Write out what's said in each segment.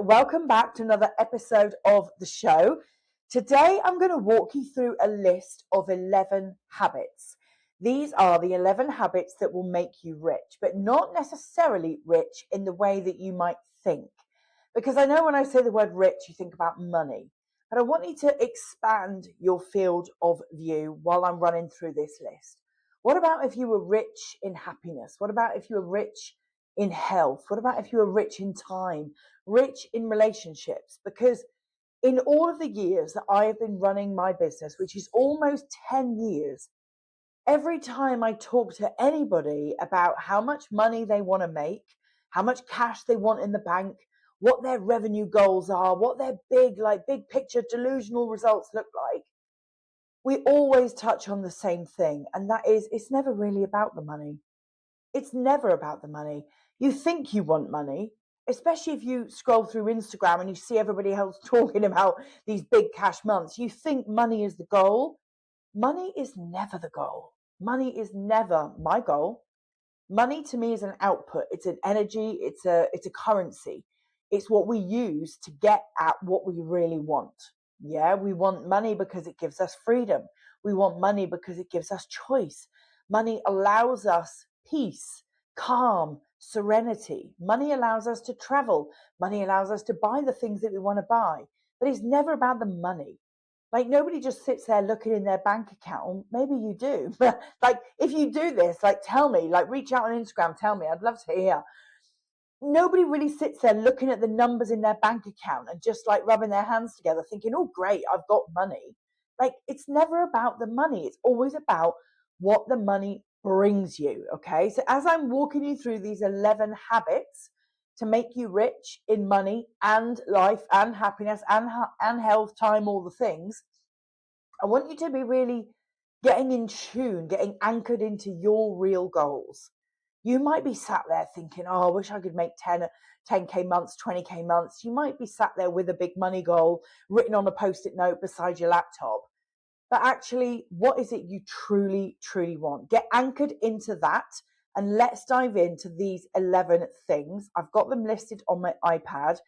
Welcome back to another episode of the show. Today, I'm going to walk you through a list of 11 habits. These are the 11 habits that will make you rich, but not necessarily rich in the way that you might think. Because I know when I say the word rich, you think about money. But I want you to expand your field of view while I'm running through this list. What about if you were rich in happiness? What about if you were rich in health? What about if you were rich in time, rich in relationships? Because in all of the years that I have been running my business, which is almost 10 years, every time I talk to anybody about how much money they want to make, how much cash they want in the bank, what their revenue goals are, what their big picture delusional results look like, we always touch on the same thing. And that is, it's never really about the money. It's never about the money. You think you want money, especially if you scroll through Instagram and you see everybody else talking about these big cash months. You think money is the goal. Money is never the goal. Money is never my goal. Money to me is an output. It's an energy. It's a currency. It's what we use to get at what we really want. Yeah, we want money because it gives us freedom. We want money because it gives us choice. Money allows us peace, calm, serenity. Money allows us to travel. Money allows us to buy the things that we want to buy. But it's never about the money. Like, nobody just sits there looking in their bank account. Maybe you do. But like, if you do this, like, tell me, like, reach out on Instagram, tell me. I'd love to hear. Nobody really sits there looking at the numbers in their bank account and just like rubbing their hands together thinking, oh, great, I've got money. Like, it's never about the money. It's always about what the money brings you. Okay. So as I'm walking you through these 11 habits to make you rich in money and life and happiness and health, time, all the things, I want you to be really getting in tune, getting anchored into your real goals. You might be sat there thinking, oh, I wish I could make 10K months, 20K months. You might be sat there with a big money goal written on a Post-it note beside your laptop. But actually, what is it you truly, truly want? Get anchored into that, and let's dive into these 11 things. I've got them listed on my iPad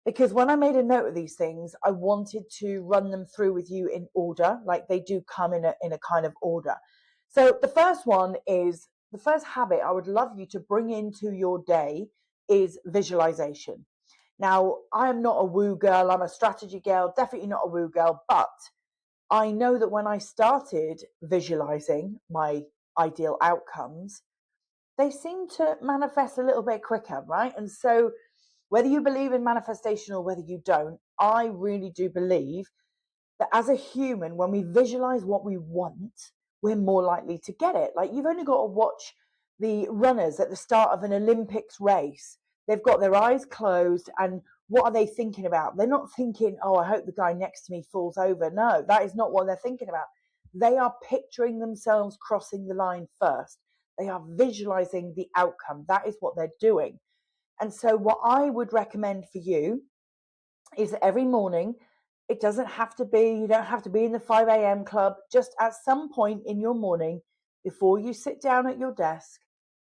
because when I made a note of these things, I wanted to run them through with you in order, like they do come in a kind of order. So the first one is, the first habit I would love you to bring into your day is visualization. Now, I am not a woo girl. I'm a strategy girl, definitely not a woo girl, but I know that when I started visualizing my ideal outcomes, they seem to manifest a little bit quicker, right? And so whether you believe in manifestation or whether you don't, I really do believe that as a human, when we visualize what we want, we're more likely to get it. Like, you've only got to watch the runners at the start of an Olympics race. They've got their eyes closed, and what are they thinking about? They're not thinking, oh, I hope the guy next to me falls over. No, that is not what they're thinking about. They are picturing themselves crossing the line first. They are visualizing the outcome. That is what they're doing. And so what I would recommend for you is that every morning, it doesn't have to be, you don't have to be in the 5 a.m. club, just at some point in your morning, before you sit down at your desk,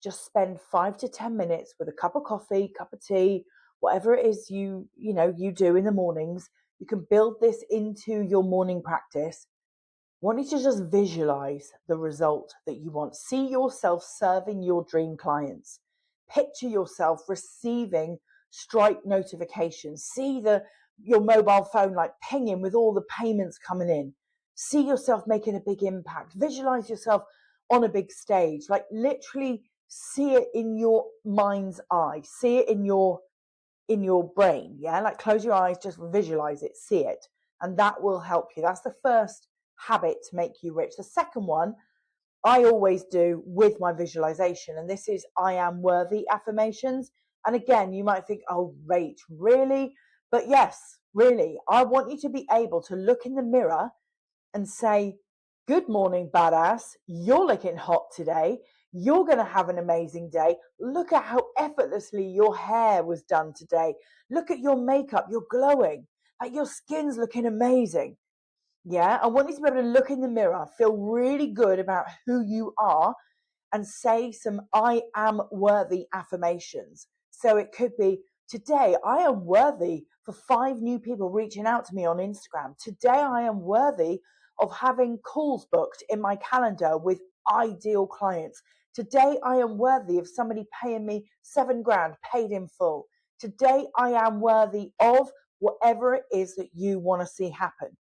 just spend 5 to 10 minutes with a cup of coffee, cup of tea, whatever it is you do in the mornings. You can build this into your morning practice. I want you to just visualize the result that you want. See yourself serving your dream clients. Picture yourself receiving Stripe notifications. See your mobile phone like pinging with all the payments coming in. See yourself making a big impact. Visualize yourself on a big stage. Like, literally see it in your mind's eye. See it in your brain. Yeah, like, close your eyes, just visualize it, see it, and that will help you. That's the first habit to make you rich. The second one I always do with my visualization, and this is I am worthy affirmations. And again, you might think, oh, Rach, really? But yes, really, I want you to be able to look in the mirror and say, good morning, badass. You're looking hot today. You're going to have an amazing day. Look at how effortlessly your hair was done today. Look at your makeup. You're glowing. Like, your skin's looking amazing. Yeah, I want you to be able to look in the mirror, feel really good about who you are, and say some I am worthy affirmations. So it could be, Today, I am worthy for 5 new people reaching out to me on Instagram. Today, I am worthy of having calls booked in my calendar with ideal clients. Today, I am worthy of somebody paying me 7 grand paid in full. Today, I am worthy of whatever it is that you want to see happen.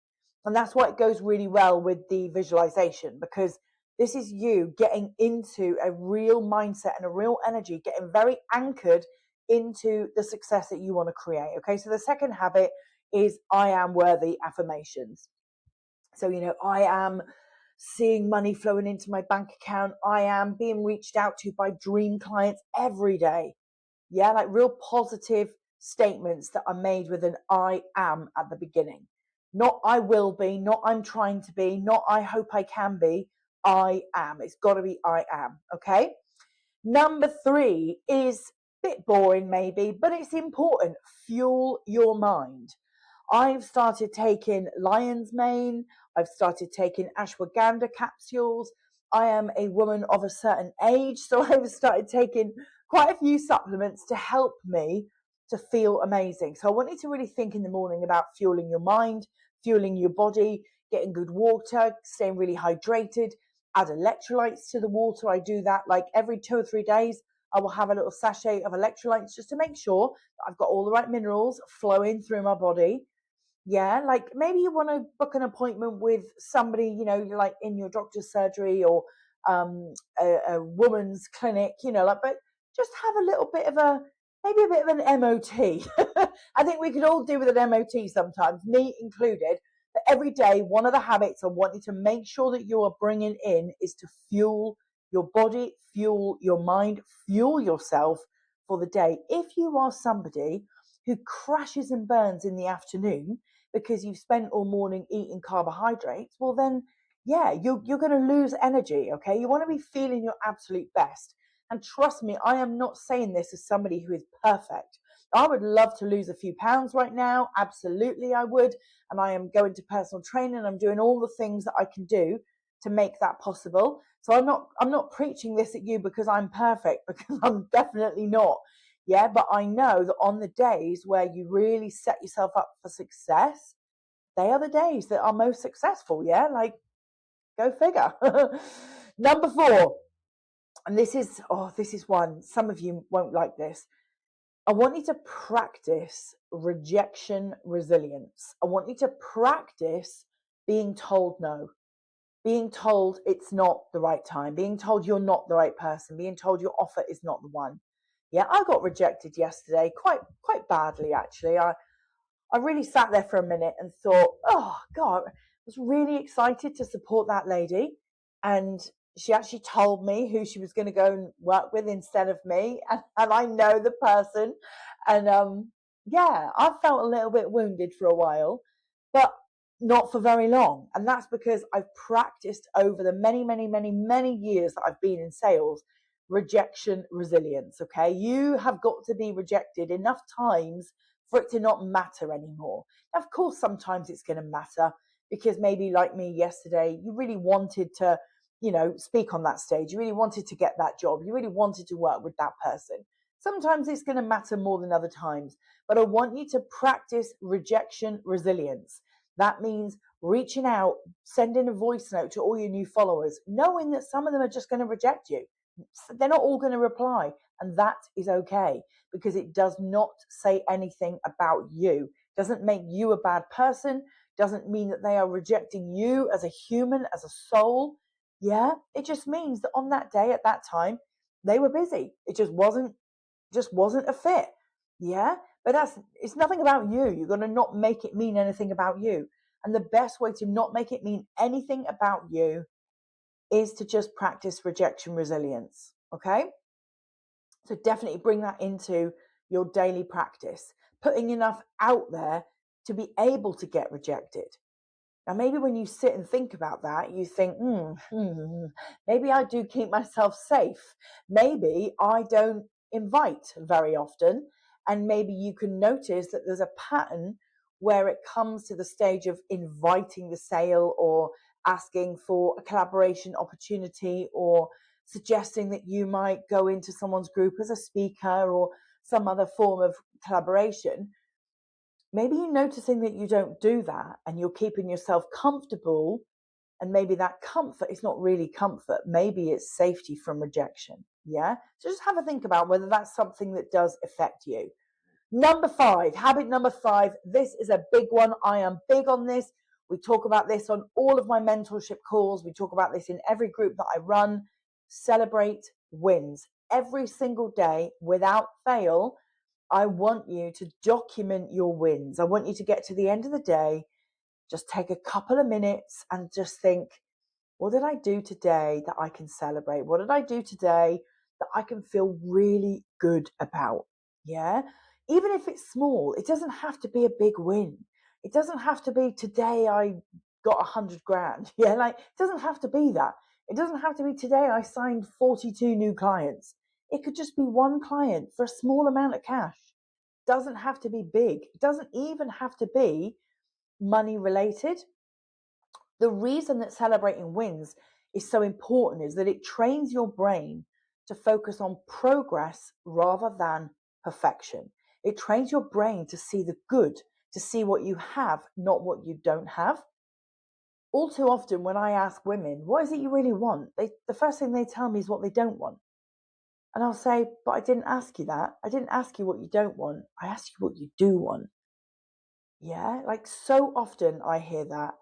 And that's why it goes really well with the visualization, because this is you getting into a real mindset and a real energy, getting very anchored into the success that you want to create. Okay, so the second habit is I am worthy affirmations. So, I am seeing money flowing into my bank account. I am being reached out to by dream clients every day. Yeah, like real positive statements that are made with an I am at the beginning. Not I will be, not I'm trying to be, not I hope I can be. I am. It's got to be I am. Okay. Number 3 is a bit boring maybe, but it's important. Fuel your mind. I've started taking lion's mane. I've started taking ashwagandha capsules. I am a woman of a certain age, so I've started taking quite a few supplements to help me to feel amazing. So I want you to really think in the morning about fueling your mind, fueling your body, getting good water, staying really hydrated, add electrolytes to the water. I do that like every 2 or 3 days. I will have a little sachet of electrolytes just to make sure that I've got all the right minerals flowing through my body. Yeah, like maybe you want to book an appointment with somebody, like in your doctor's surgery or a woman's clinic, but just have a little bit of maybe a bit of an MOT. I think we could all do with an MOT sometimes, me included. But every day, one of the habits I want you to make sure that you are bringing in is to fuel your body, fuel your mind, fuel yourself for the day. If you are somebody who crashes and burns in the afternoon because you've spent all morning eating carbohydrates, well then, yeah, you're going to lose energy, okay? You want to be feeling your absolute best. And trust me, I am not saying this as somebody who is perfect. I would love to lose a few pounds right now. Absolutely, I would. And I am going to personal training. I'm doing all the things that I can do to make that possible. So I'm not preaching this at you because I'm perfect, because I'm definitely not. Yeah, but I know that on the days where you really set yourself up for success, they are the days that are most successful. Yeah, like go figure. Number 4, and this is one, some of you won't like this. I want you to practice rejection resilience. I want you to practice being told no, being told it's not the right time, being told you're not the right person, being told your offer is not the one. Yeah, I got rejected yesterday, quite badly actually. I really sat there for a minute and thought, oh God, I was really excited to support that lady. And she actually told me who she was going to go and work with instead of me. And I know the person. And yeah, I felt a little bit wounded for a while, but not for very long. And that's because I've practiced over the many, many, many, many years that I've been in sales, rejection resilience. Okay. You have got to be rejected enough times for it to not matter anymore. Now, of course, sometimes it's going to matter because maybe like me yesterday, you really wanted to, speak on that stage. You really wanted to get that job. You really wanted to work with that person. Sometimes it's going to matter more than other times, but I want you to practice rejection resilience. That means reaching out, sending a voice note to all your new followers, knowing that some of them are just going to reject you. They're not all going to reply, and that is okay because it does not say anything about you. It doesn't make you a bad person. Doesn't mean that they are rejecting you as a human, as a soul. Yeah, it just means that on that day, at that time, they were busy. It just wasn't a fit. Yeah, but it's nothing about you. You're going to not make it mean anything about you. And the best way to not make it mean anything about you is to just practice rejection resilience. Okay. So definitely bring that into your daily practice, putting enough out there to be able to get rejected. Now, maybe when you sit and think about that, you think, maybe I do keep myself safe. Maybe I don't invite very often. And maybe you can notice that there's a pattern where it comes to the stage of inviting the sale or asking for a collaboration opportunity or suggesting that you might go into someone's group as a speaker or some other form of collaboration, maybe you're noticing that you don't do that and you're keeping yourself comfortable. And maybe that comfort is not really comfort. Maybe it's safety from rejection. Yeah. So just have a think about whether that's something that does affect you. Number 5, habit number 5. This is a big one. I am big on this. We talk about this on all of my mentorship calls. We talk about this in every group that I run. Celebrate wins. Every single day, without fail, I want you to document your wins. I want you to get to the end of the day, just take a couple of minutes and just think, what did I do today that I can celebrate? What did I do today that I can feel really good about? Yeah. Even if it's small, it doesn't have to be a big win. It doesn't have to be today I got 100 grand. Yeah. Like, it doesn't have to be that. It doesn't have to be today I signed 42 new clients. It could just be one client for a small amount of cash. It doesn't have to be big. It doesn't even have to be money related. The reason that celebrating wins is so important is that it trains your brain to focus on progress rather than perfection. It trains your brain to see the good, to see what you have, not what you don't have. All too often when I ask women, what is it you really want? The first thing they tell me is what they don't want. And I'll say, but I didn't ask you that. I didn't ask you what you don't want. I asked you what you do want. Yeah, like so often I hear that.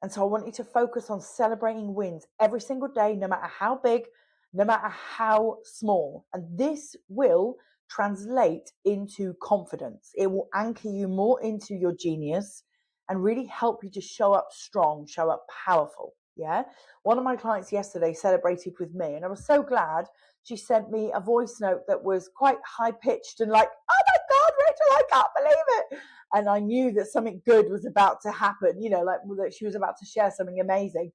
And so I want you to focus on celebrating wins every single day, no matter how big, no matter how small. And this will translate into confidence. It will anchor you more into your genius and really help you to show up strong, show up powerful. Yeah. One of my clients yesterday celebrated with me, and I was so glad. She sent me a voice note that was quite high pitched and like, oh my God, Rachel, I can't believe it. And I knew that something good was about to happen, you know, like that she was about to share something amazing.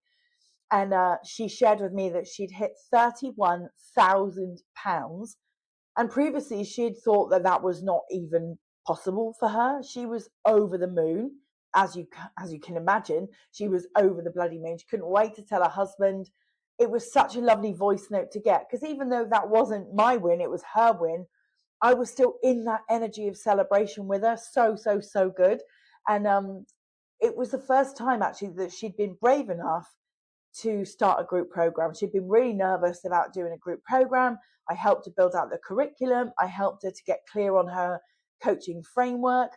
And she shared with me that she'd hit £31,000. And previously she'd thought that that was not even possible for her. She was over the moon. As you can imagine, she was over the bloody moon. She couldn't wait to tell her husband. It was such a lovely voice note to get, because even though that wasn't my win, it was her win. I was still in that energy of celebration with her. So, so, so good. And it was the first time actually that she'd been brave enough to start a group program. She'd been really nervous about doing a group program. I helped her build out the curriculum. I helped her to get clear on her coaching framework.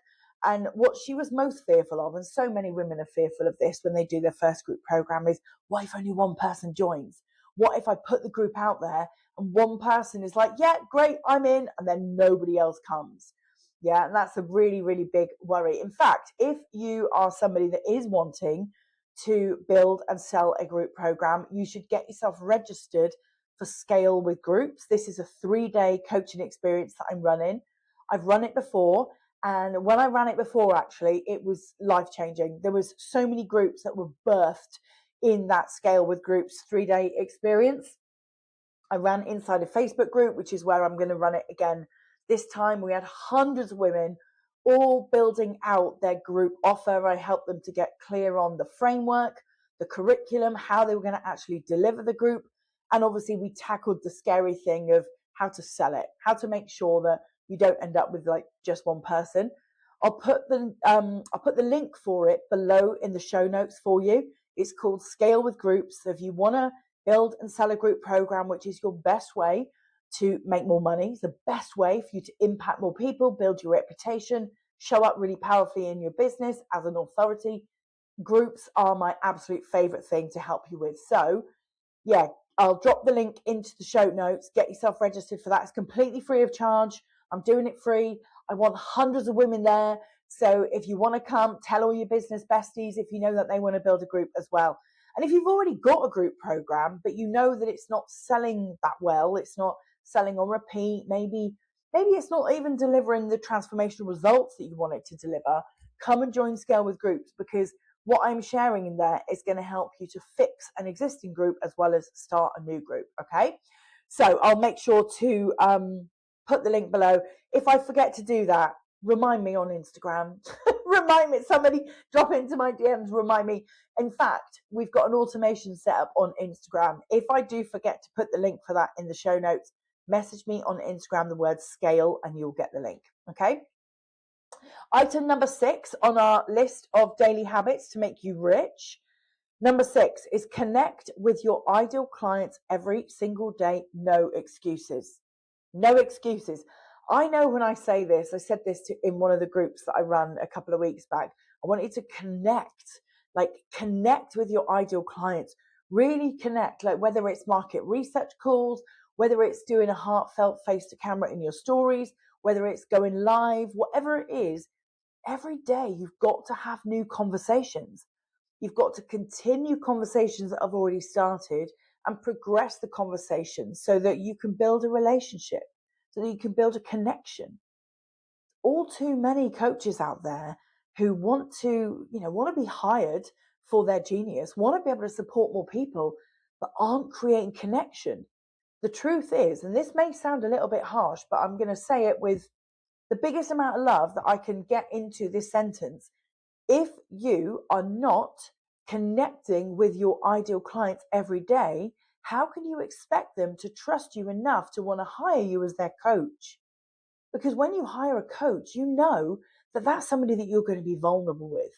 And what she was most fearful of, and so many women are fearful of this when they do their first group program, is what if only one person joins? What if I put the group out there and one person is like, yeah, great, I'm in, and then nobody else comes? Yeah, and that's a really, really big worry. In fact, if you are somebody that is wanting to build and sell a group program, you should get yourself registered for Scale with Groups. This is a 3-day coaching experience that I'm running. I've run it before. And when I ran it before, actually, it was life-changing. There was so many groups that were birthed in that Scale with Groups 3-day experience. I ran inside a Facebook group, which is where I'm going to run it again this time. We had hundreds of women all building out their group offer. I helped them to get clear on the framework, the curriculum, how they were going to actually deliver the group. And obviously we tackled the scary thing of how to sell it, how to make sure that you don't end up with like just one person. I'll put the link for it below in the show notes for you. It's called Scale with Groups. So if you want to build and sell a group program, which is your best way to make more money, it's the best way for you to impact more people, build your reputation, show up really powerfully in your business as an authority, groups are my absolute favorite thing to help you with. So yeah, I'll drop the link into the show notes. Get yourself registered for that. It's completely free of charge. I'm doing it free. I want hundreds of women there. So if you want to come, tell all your business besties if you know that they want to build a group as well. And if you've already got a group program, but you know that it's not selling that well, it's not selling on repeat, maybe it's not even delivering the transformational results that you want it to deliver, come and join Scale with Groups, because what I'm sharing in there is going to help you to fix an existing group as well as start a new group. Okay. So I'll make sure to put the link below. If I forget to do that, remind me on Instagram. Remind me, somebody drop into my DMs, remind me. In fact, we've got an automation set up on Instagram. If I do forget to put the link for that in the show notes, message me on Instagram the word Scale and you'll get the link. Okay. Item number 6 on our list of daily habits to make you rich. Number 6 is connect with your ideal clients every single day. No excuses. No excuses. I know when I say this, I said this in one of the groups that I ran a couple of weeks back. I want you to connect with your ideal clients. Really connect, like whether it's market research calls, whether it's doing a heartfelt face to camera in your stories, whether it's going live, whatever it is, every day you've got to have new conversations. You've got to continue conversations that have already started and progress the conversation so that you can build a relationship, so that you can build a connection. All too many coaches out there who want to be hired for their genius, want to be able to support more people, but aren't creating connection. The truth is, and this may sound a little bit harsh, but I'm going to say it with the biggest amount of love that I can get into this sentence. If you are not connecting with your ideal clients every day, how can you expect them to trust you enough to want to hire you as their coach? Because when you hire a coach, you know that that's somebody that you're going to be vulnerable with.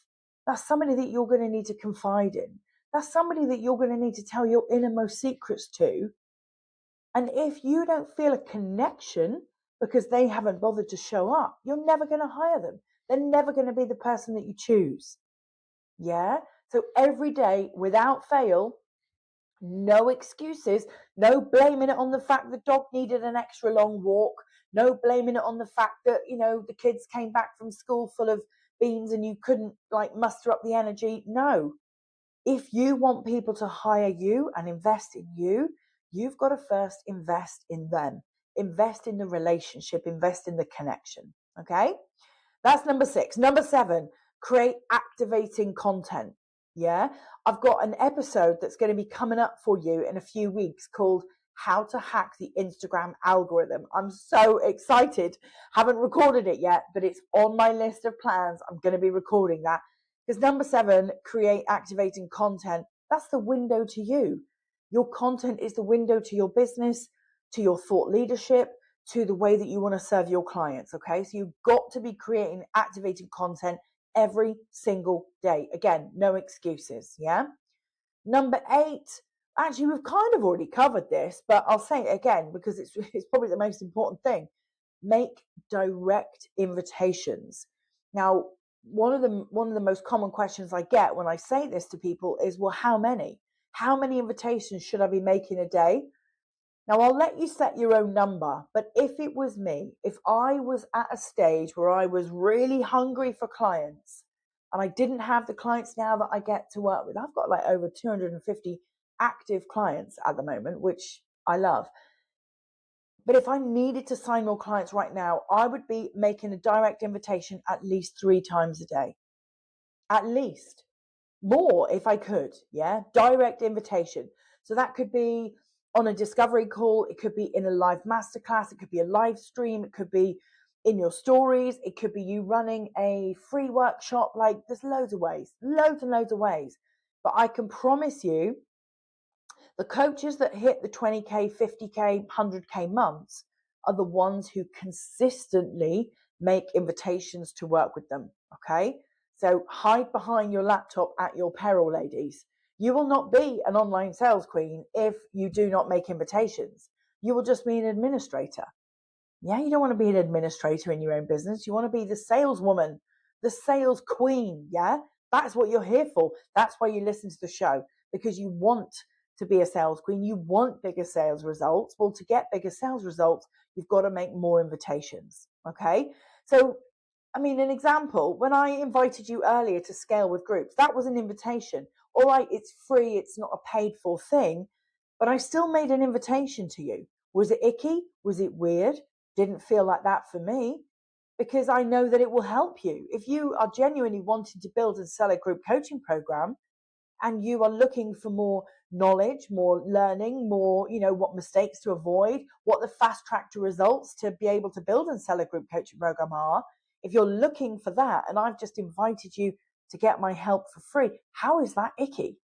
That's somebody that you're going to need to confide in. That's somebody that you're going to need to tell your innermost secrets to. And if you don't feel a connection because they haven't bothered to show up, you're never going to hire them. They're never going to be the person that you choose. Yeah? So every day, without fail, no excuses, no blaming it on the fact the dog needed an extra long walk, no blaming it on the fact that, the kids came back from school full of beans and you couldn't muster up the energy. No. If you want people to hire you and invest in you, you've got to first invest in them. Invest in the relationship, invest in the connection. Okay? That's number 6. Number 7, create activating content. Yeah. I've got an episode that's going to be coming up for you in a few weeks called How to Hack the Instagram Algorithm. I'm so excited. Haven't recorded it yet, but it's on my list of plans. I'm going to be recording that. Because number 7, create activating content. That's the window to you. Your content is the window to your business, to your thought leadership, to the way that you want to serve your clients. Okay. So you've got to be creating activating content every single day. Again, no excuses. Yeah. Number 8, actually, we've kind of already covered this, but I'll say it again because it's probably the most important thing. Make direct invitations. Now, one of the most common questions I get when I say this to people is, well, how many? How many invitations should I be making a day? Now, I'll let you set your own number, but if it was me, if I was at a stage where I was really hungry for clients and I didn't have the clients now that I get to work with, I've got over 250 active clients at the moment, which I love. But if I needed to sign more clients right now, I would be making a direct invitation at least 3 times a day. At least. More if I could, yeah? Direct invitation. So that could be on a discovery call, it could be in a live masterclass, it could be a live stream, it could be in your stories, it could be you running a free workshop. There's loads of ways, loads and loads of ways. But I can promise you, the coaches that hit the 20K, 50K, 100K months are the ones who consistently make invitations to work with them, okay? So hide behind your laptop at your peril, ladies. You will not be an online sales queen if you do not make invitations. You will just be an administrator. Yeah, you don't want to be an administrator in your own business. You want to be the saleswoman, the sales queen. Yeah, that's what you're here for. That's why you listen to the show, because you want to be a sales queen. You want bigger sales results. Well, to get bigger sales results, you've got to make more invitations. Okay. So, an example, when I invited you earlier to scale with groups, that was an invitation. All right, it's free. It's not a paid for thing, but I still made an invitation to you. Was it icky? Was it weird? Didn't feel like that for me, because I know that it will help you. If you are genuinely wanting to build and sell a group coaching program and you are looking for more knowledge, more learning, more, what mistakes to avoid, what the fast track to results to be able to build and sell a group coaching program are, if you're looking for that and I've just invited you to get my help for free, how is that icky?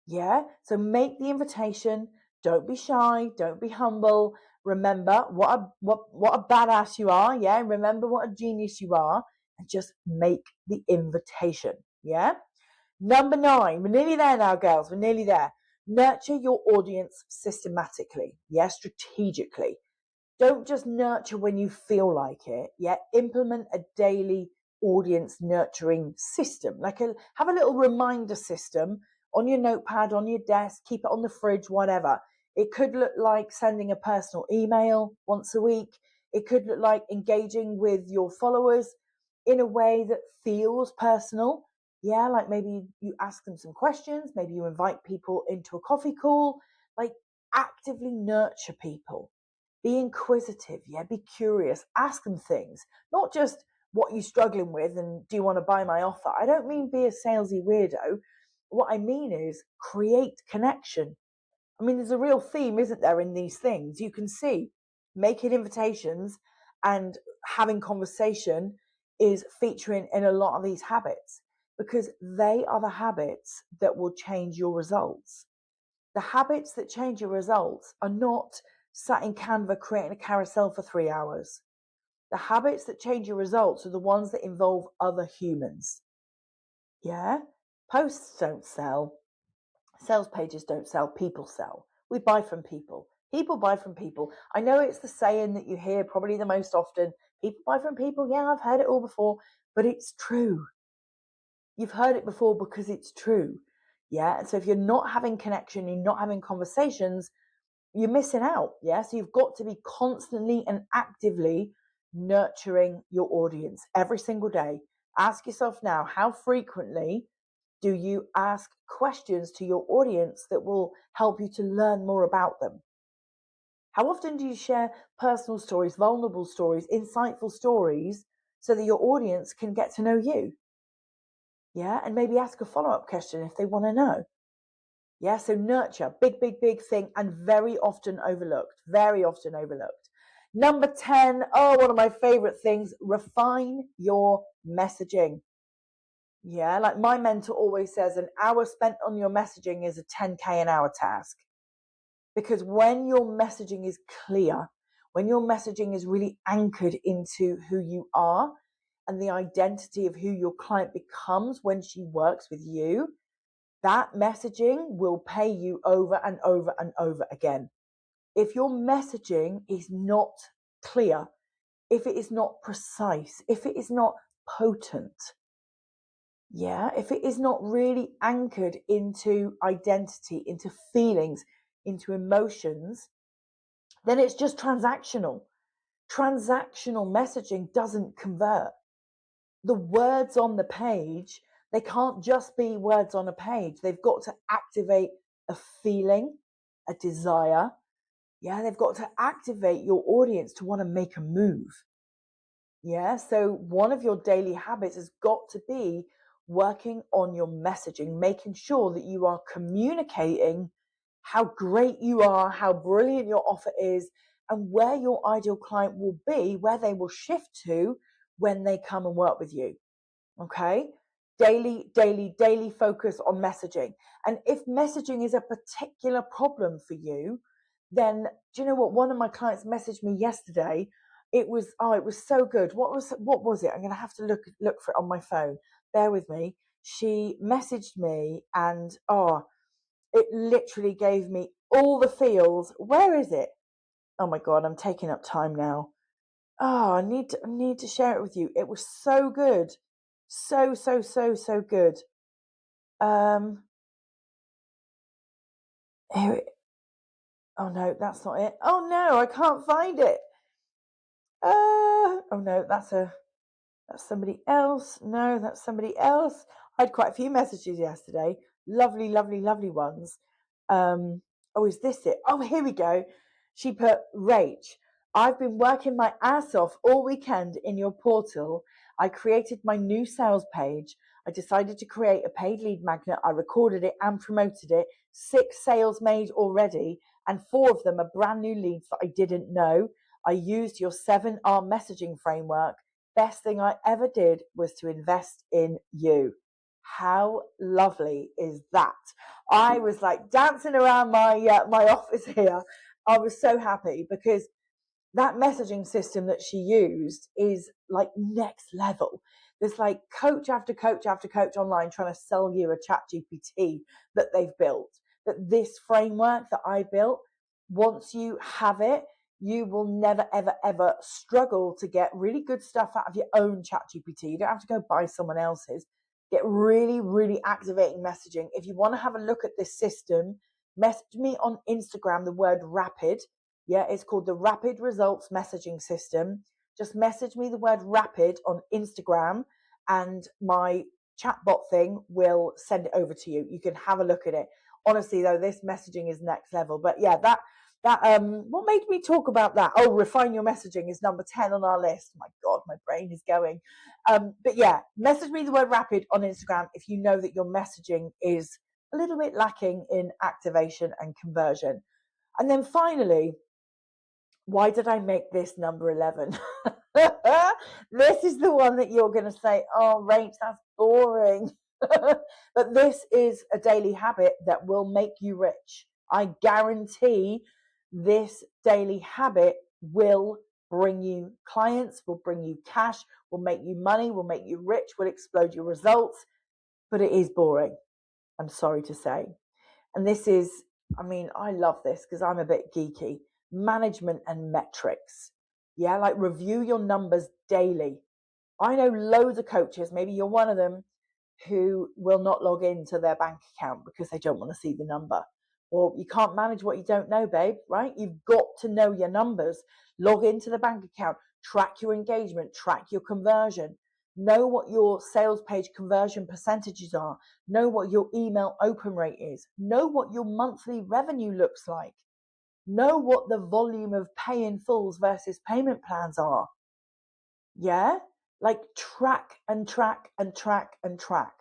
Yeah. So make the invitation. Don't be shy. Don't be humble. Remember what a badass you are. Yeah. Remember what a genius you are. and just make the invitation. Yeah. Number 9, we're nearly there now, girls. We're nearly there. Nurture your audience systematically. Yeah, strategically. Don't just nurture when you feel like it. Yeah, implement a daily audience nurturing system. Have a little reminder system on your notepad, on your desk, keep it on the fridge, whatever. It could look like sending a personal email once a week. It could look like engaging with your followers in a way that feels personal. Yeah, like maybe you ask them some questions, maybe you invite people into a coffee call, like actively nurture people. Be inquisitive, yeah, be curious, ask them things, not just what you're struggling with and do you want to buy my offer. I don't mean be a salesy weirdo. What I mean is create connection. I mean, there's a real theme, isn't there, in these things? You can see making invitations and having conversation is featuring in a lot of these habits because they are the habits that will change your results. The habits that change your results are not sat in Canva creating a carousel for 3 hours. The habits that change your results are the ones that involve other humans. Yeah? Posts don't sell. Sales pages don't sell. People sell. We buy from people. People buy from people. I know it's the saying that you hear probably the most often. People buy from people. Yeah, I've heard it all before, but it's true. You've heard it before because it's true. Yeah. And so if you're not having connection, you're not having conversations, you're missing out. Yeah. So you've got to be constantly and actively nurturing your audience every single day. Ask yourself now, how frequently do you ask questions to your audience that will help you to learn more about them? How often do you share personal stories, vulnerable stories, insightful stories so that your audience can get to know you? Yeah. And maybe ask a follow-up question if they want to know. Yeah, so nurture, big, big, big thing, and very often overlooked. Very often overlooked. Number 10, one of my favorite things, refine your messaging. Yeah, like my mentor always says, an hour spent on your messaging is a 10K an hour task. Because when your messaging is clear, when your messaging is really anchored into who you are and the identity of who your client becomes when she works with you, that messaging will pay you over and over and over again. If your messaging is not clear, if it is not precise, if it is not potent, yeah, if it is not really anchored into identity, into feelings, into emotions, then it's just transactional. Transactional messaging doesn't convert. The words on the page, they can't just be words on a page. They've got to activate a feeling, a desire. Yeah, they've got to activate your audience to want to make a move. Yeah, so one of your daily habits has got to be working on your messaging, making sure that you are communicating how great you are, how brilliant your offer is, and where your ideal client will be, where they will shift to when they come and work with you. Okay? Daily focus on messaging. And if messaging is a particular problem for you, then do you know what? One of my clients messaged me yesterday. It was so good. What was it? I'm gonna have to look for it on my phone. Bear with me. She messaged me and it literally gave me all the feels. Where is it? Oh my god, I'm taking up time now. I need to share it with you. It was so good. So good. Here it, oh no, that's not it. Oh no, I can't find it. Oh no, that's somebody else. No, that's somebody else. I had quite a few messages yesterday. Lovely, lovely, lovely ones. Is this it? Oh, here we go. She put, Rach, I've been working my ass off all weekend in your portal. I created my new sales page. I decided to create a paid lead magnet. I recorded it and promoted it. 6 sales made already, and 4 of them are brand new leads that I didn't know. I used your 7R messaging framework. Best thing I ever did was to invest in you. How lovely is that? I was like dancing around my office here. I was so happy because that messaging system that she used is like next level. There's like coach after coach after coach online trying to sell you a chat GPT that they've built. That this framework that I built, once you have it, you will never, ever, ever struggle to get really good stuff out of your own chat GPT. You don't have to go buy someone else's. Get really, really activating messaging. If you want to have a look at this system, message me on Instagram, the word rapid. Yeah, it's called the Rapid Results Messaging System. Just message me the word rapid on Instagram and my chatbot thing will send it over to you. You can have a look at it. Honestly, though, this messaging is next level. But yeah, that what made me talk about that? Oh, refine your messaging is number 10 on our list. My God, my brain is going. But yeah, message me the word rapid on Instagram if you know that your messaging is a little bit lacking in activation and conversion. And then finally, why did I make this number 11? This is the one that you're going to say, oh, Rach, that's boring. But this is a daily habit that will make you rich. I guarantee this daily habit will bring you clients, will bring you cash, will make you money, will make you rich, will explode your results. But it is boring, I'm sorry to say. And this is, I mean, I love this because I'm a bit geeky. Management and metrics. Yeah, like review your numbers daily. I know loads of coaches, maybe you're one of them, who will not log into their bank account because they don't want to see the number. Well, you can't manage what you don't know, babe, right? You've got to know your numbers. Log into the bank account, track your engagement, track your conversion. Know what your sales page conversion percentages are. Know what your email open rate is. Know what your monthly revenue looks like. Know what the volume of pay in fulls versus payment plans are. Yeah? Like track and track and track and track.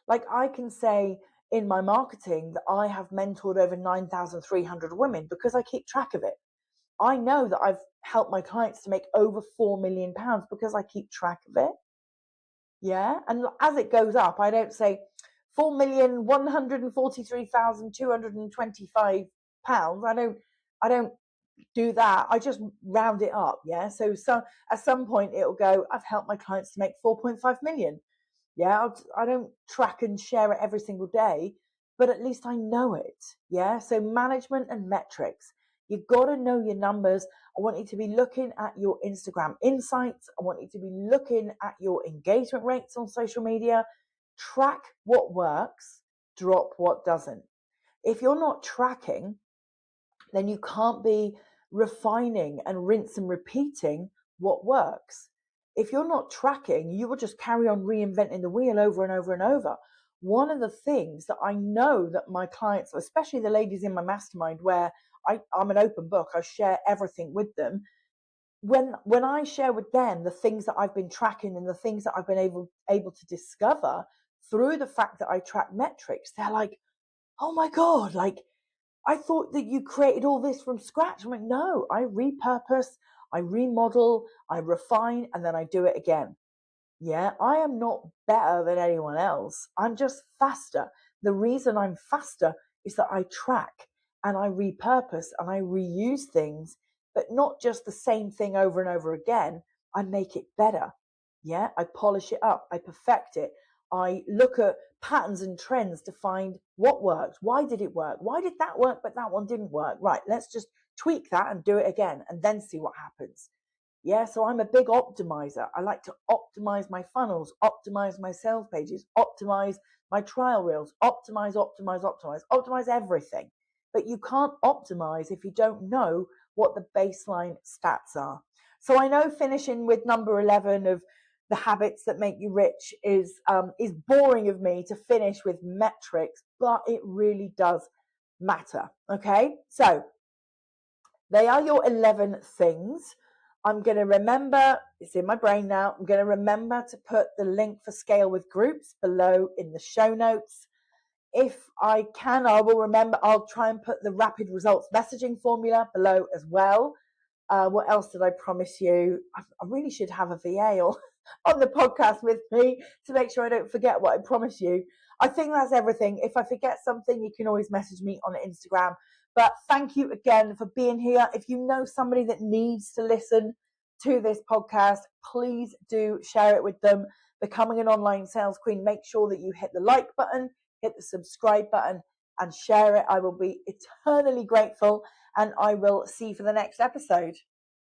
Like I can say in my marketing that I have mentored over 9,300 women because I keep track of it. I know that I've helped my clients to make over £4 million because I keep track of it. Yeah. And as it goes up, I don't say £4,143,225. I don't do that. I just round it up. Yeah. So at some point it'll go, I've helped my clients to make 4.5 million. Yeah. I don't track and share it every single day, but at least I know it. Yeah. So management and metrics. You've got to know your numbers. I want you to be looking at your Instagram insights. I want you to be looking at your engagement rates on social media. Track what works, drop what doesn't. If you're not tracking, then you can't be refining and rinse and repeating what works. If you're not tracking, you will just carry on reinventing the wheel over and over and over. One of the things that I know that my clients, especially the ladies in my mastermind, where I'm an open book, I share everything with them. When I share with them the things that I've been tracking and the things that I've been able to discover through the fact that I track metrics, they're like, oh my God, like, I thought that you created all this from scratch. I'm like, no, I repurpose, I remodel, I refine, and then I do it again. Yeah, I am not better than anyone else. I'm just faster. The reason I'm faster is that I track and I repurpose and I reuse things, but not just the same thing over and over again. I make it better. Yeah, I polish it up, I perfect it. I look at patterns and trends to find what worked. Why did it work? Why did that work, but that one didn't work? Right, let's just tweak that and do it again and then see what happens. Yeah, so I'm a big optimizer. I like to optimize my funnels, optimize my sales pages, optimize my trial reels, optimize everything. But you can't optimize if you don't know what the baseline stats are. So I know finishing with number 11 of the habits that make you rich is boring of me to finish with metrics, but it really does matter. Okay, so they are your 11 things. I'm going to remember, it's in my brain now, I'm going to remember to put the link for Scale with Groups below in the show notes. If I can, I will remember, I'll try and put the rapid results messaging formula below as well. What else did I promise you? I really should have a VA on the podcast with me to make sure I don't forget what I promised you. I think that's everything. If I forget something, you can always message me on Instagram. But thank you again for being here. If you know somebody that needs to listen to this podcast, please do share it with them. becoming an online sales queen, make sure that you hit the like button, hit the subscribe button, and share it. I will be eternally grateful, and I will see you for the next episode.